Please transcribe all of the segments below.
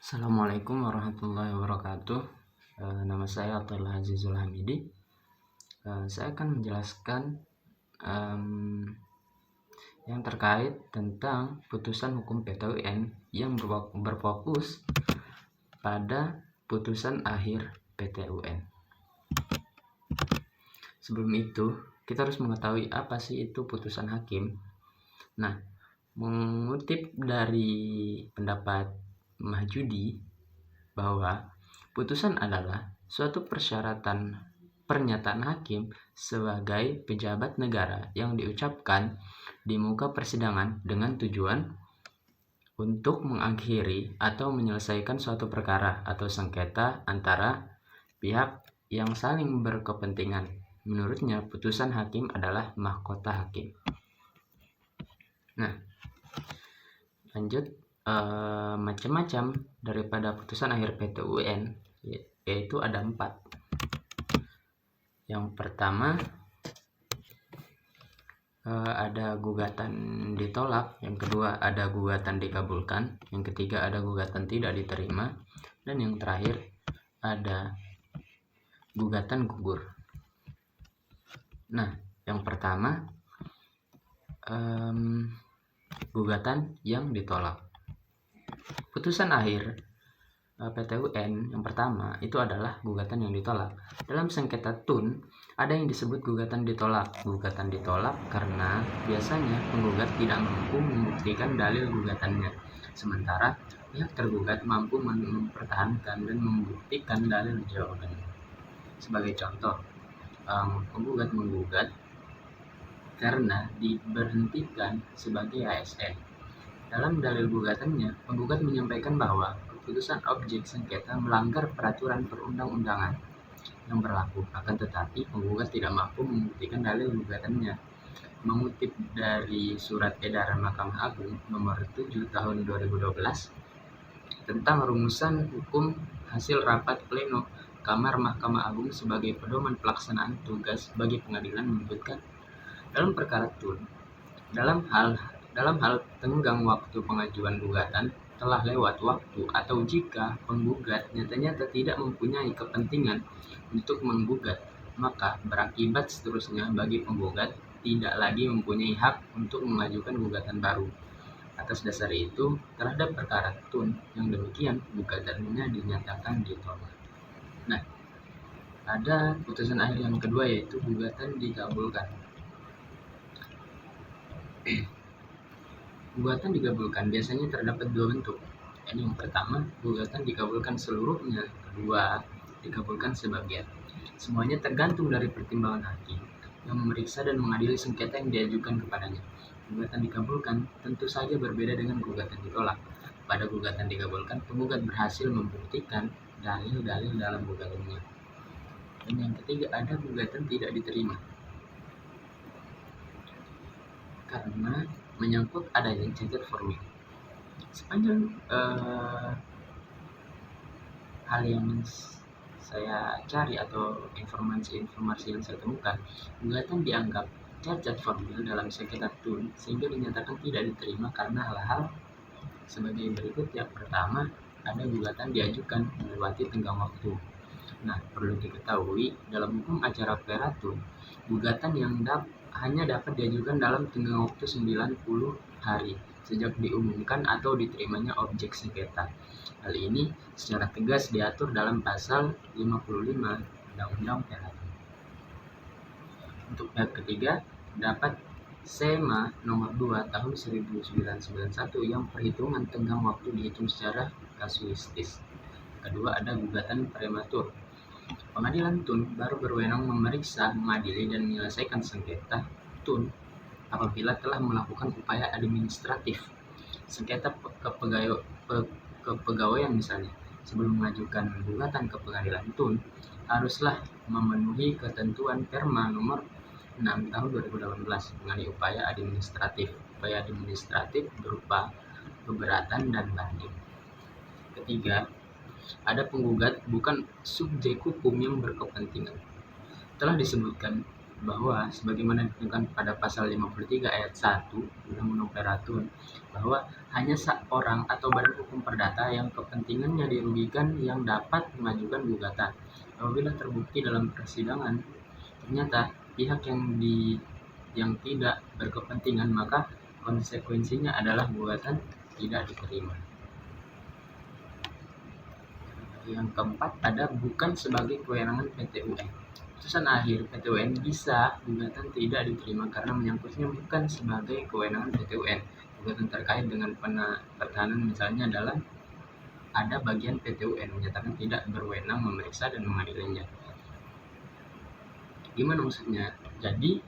Assalamualaikum warahmatullahi wabarakatuh. Nama saya Abdullah Azizul Hamidi. Saya akan menjelaskan yang terkait tentang putusan hukum PT UN yang berfokus pada putusan akhir PT UN. Sebelum itu, kita harus mengetahui apa sih itu putusan hakim. Nah, mengutip dari pendapat Mahjudi bahwa putusan adalah suatu persyaratan pernyataan hakim sebagai pejabat negara yang diucapkan di muka persidangan dengan tujuan untuk mengakhiri atau menyelesaikan suatu perkara atau sengketa antara pihak yang saling berkepentingan. Menurutnya, putusan hakim adalah mahkota hakim. Nah, lanjut. Macam-macam daripada putusan akhir PT UN, yaitu ada 4. Yang pertama, ada gugatan ditolak. Yang kedua, ada gugatan dikabulkan. Yang ketiga, ada gugatan tidak diterima. Dan yang terakhir, ada gugatan gugur. Nah, yang pertama, gugatan yang ditolak. Putusan akhir PT UN yang pertama itu adalah gugatan yang ditolak. Dalam sengketa TUN ada yang disebut gugatan ditolak. Gugatan ditolak karena biasanya penggugat tidak mampu membuktikan dalil gugatannya, sementara pihak tergugat mampu mempertahankan dan membuktikan dalil jawabannya. Sebagai contoh, penggugat menggugat karena diberhentikan sebagai ASN. Dalam dalil gugatannya, penggugat menyampaikan bahwa keputusan objek sengketa melanggar peraturan perundang-undangan yang berlaku, akan tetapi penggugat tidak mampu membuktikan dalil gugatannya. Mengutip dari Surat Edaran Mahkamah Agung Nomor 7 Tahun 2012 tentang rumusan hukum hasil rapat pleno Kamar Mahkamah Agung sebagai pedoman pelaksanaan tugas bagi pengadilan menyebutkan, dalam perkara TUN, dalam hal tenggang waktu pengajuan gugatan telah lewat waktu atau jika penggugat nyata-nyata tidak mempunyai kepentingan untuk menggugat, maka berakibat seterusnya bagi penggugat tidak lagi mempunyai hak untuk mengajukan gugatan baru. Atas dasar itu, terhadap perkara TUN yang demikian, gugatannya dinyatakan ditolak. Nah, ada putusan akhir yang kedua, yaitu gugatan dikabulkan. Gugatan dikabulkan biasanya terdapat 2 bentuk. Yang pertama, gugatan dikabulkan seluruhnya. Kedua, dikabulkan sebagian. Semuanya tergantung dari pertimbangan hakim yang memeriksa dan mengadili sengketa yang diajukan kepadanya. Gugatan dikabulkan tentu saja berbeda dengan gugatan ditolak. Pada gugatan dikabulkan, penggugat berhasil membuktikan dalil-dalil dalam gugatannya. Dan yang ketiga, ada gugatan tidak diterima karena menyangkut adanya cacat formil. Sepanjang hal yang saya cari atau informasi yang saya temukan, gugatan dianggap cacat formil dalam sengketa TUN sehingga dinyatakan tidak diterima karena hal-hal sebagai berikut. Yang pertama, ada gugatan diajukan melewati tenggang waktu. Nah, perlu diketahui dalam hukum acara PERATUN, gugatan yang hanya dapat diajukan dalam tenggang waktu 90 hari sejak diumumkan atau diterimanya objek sengketa. Hal ini secara tegas diatur dalam pasal 55 Undang-Undang PERATUN. Untuk pihak ketiga, dapat SEMA nomor 2 tahun 1991 yang perhitungan tenggang waktu dihitung secara kasuistis. Kedua, ada gugatan prematur. Pengadilan TUN baru berwenang memeriksa, mengadili, dan menyelesaikan sengketa TUN apabila telah melakukan upaya administratif. Sengketa kepegawaian misalnya, sebelum mengajukan gugatan ke pengadilan TUN, haruslah memenuhi ketentuan Perma nomor 6 tahun 2018 mengenai upaya administratif. Upaya administratif berupa keberatan dan banding. Ketiga, ada penggugat bukan subjek hukum yang berkepentingan. Telah disebutkan bahwa sebagaimana ditentukan pada pasal 53 ayat 1 Undang-Undang Peratun, bahwa hanya seorang atau badan hukum perdata yang kepentingannya dirugikan yang dapat mengajukan gugatan. Apabila terbukti dalam persidangan ternyata pihak yang tidak berkepentingan, maka konsekuensinya adalah gugatan tidak diterima. Yang keempat ada bukan sebagai kewenangan PT UN. Putusan akhir PT UN bisa gugatan tidak diterima karena menyangkutnya bukan sebagai kewenangan PT UN. Gugatan terkait dengan pertahanan misalnya adalah ada bagian PT UN menyatakan tidak berwenang memeriksa dan mengadilinya. Gimana maksudnya? Jadi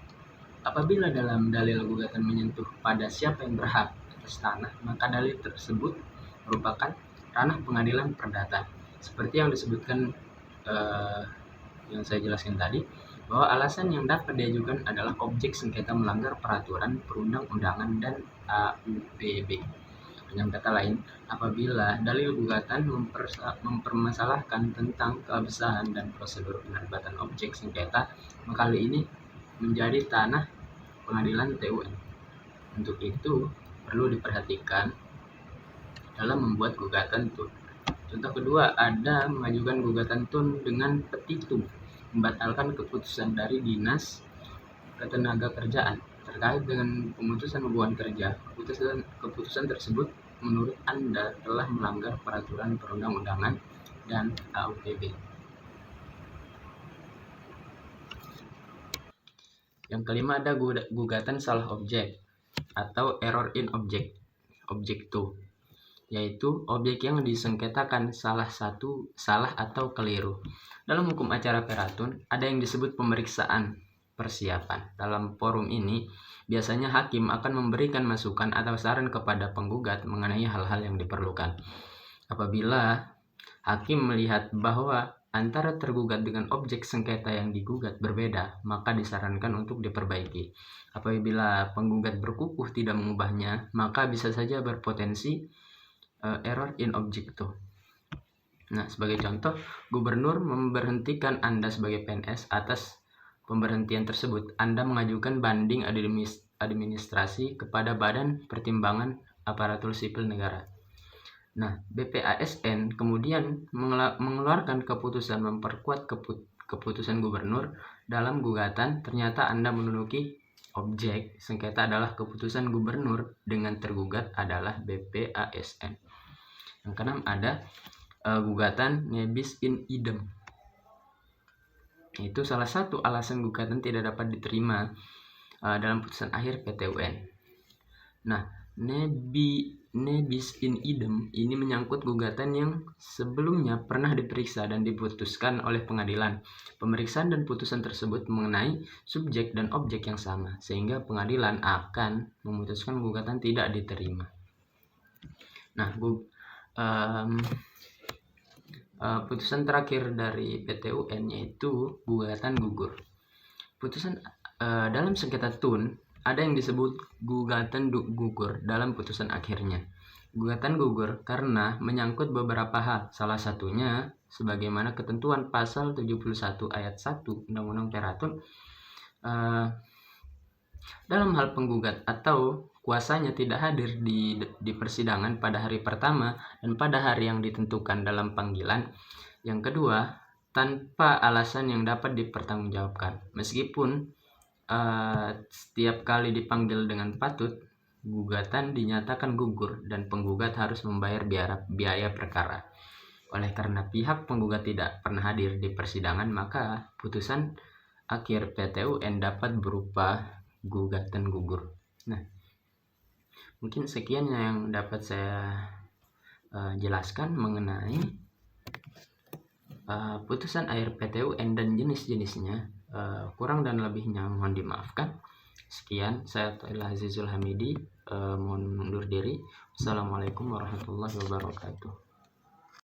apabila dalam dalil gugatan menyentuh pada siapa yang berhak atas tanah, maka dalil tersebut merupakan ranah pengadilan perdata. Seperti yang disebutkan yang saya jelaskan tadi, bahwa alasan yang dapat diajukan adalah objek sengketa melanggar peraturan perundang-undangan dan AUPB. Dengan kata lain, apabila dalil gugatan mempermasalahkan tentang keabsahan dan prosedur penerbitan objek sengketa, maka hal ini menjadi tanah pengadilan TUN. Untuk itu perlu diperhatikan dalam membuat gugatan TUN. Contoh kedua, ada mengajukan gugatan TUN dengan petitum membatalkan keputusan dari Dinas Ketenagakerjaan terkait dengan pemutusan hubungan kerja. Keputusan tersebut menurut Anda telah melanggar peraturan perundang-undangan dan AUPB. Yang kelima ada gugatan salah objek atau error in object 2, yaitu objek yang disengketakan salah atau keliru. Dalam hukum acara peratun ada yang disebut pemeriksaan persiapan. Dalam forum ini biasanya hakim akan memberikan masukan atau saran kepada penggugat mengenai hal-hal yang diperlukan. Apabila hakim melihat bahwa antara tergugat dengan objek sengketa yang digugat berbeda, maka disarankan untuk diperbaiki. Apabila penggugat berkukuh tidak mengubahnya, maka bisa saja berpotensi error in object 2. Nah, sebagai contoh, gubernur memberhentikan Anda sebagai PNS. Atas pemberhentian tersebut, Anda mengajukan banding administrasi kepada Badan Pertimbangan Aparatur Sipil Negara. Nah, BPASN kemudian mengeluarkan keputusan memperkuat keputusan gubernur dalam gugatan. Ternyata Anda menduduki objek sengketa adalah keputusan gubernur dengan tergugat adalah BPASN. Yang keenam ada gugatan nebis in idem. Itu salah satu alasan gugatan tidak dapat diterima dalam putusan akhir PT UN. Nah, nebis in idem ini menyangkut gugatan yang sebelumnya pernah diperiksa dan diputuskan oleh pengadilan. Pemeriksaan dan putusan tersebut mengenai subjek dan objek yang sama, sehingga pengadilan akan memutuskan gugatan tidak diterima. Nah, putusan terakhir dari PT UN yaitu gugatan gugur. Putusan dalam sengketa TUN ada yang disebut gugatan gugur dalam putusan akhirnya. Gugatan gugur karena menyangkut beberapa hal, salah satunya sebagaimana ketentuan pasal 71 ayat 1 Undang-Undang Peratun dalam hal penggugat atau kuasanya tidak hadir di persidangan pada hari pertama dan pada hari yang ditentukan dalam panggilan. Yang kedua, tanpa alasan yang dapat dipertanggungjawabkan. Meskipun setiap kali dipanggil dengan patut, gugatan dinyatakan gugur dan penggugat harus membayar biaya perkara. Oleh karena pihak penggugat tidak pernah hadir di persidangan, maka putusan akhir PT UN dapat berupa gugatan gugur. Nah, mungkin sekian yang dapat saya jelaskan mengenai putusan akhir PT UN dan jenis-jenisnya. Kurang dan lebihnya mohon dimaafkan. Sekian, saya Taillah Azizul Hamidi, mohon undur diri. Assalamualaikum warahmatullahi wabarakatuh.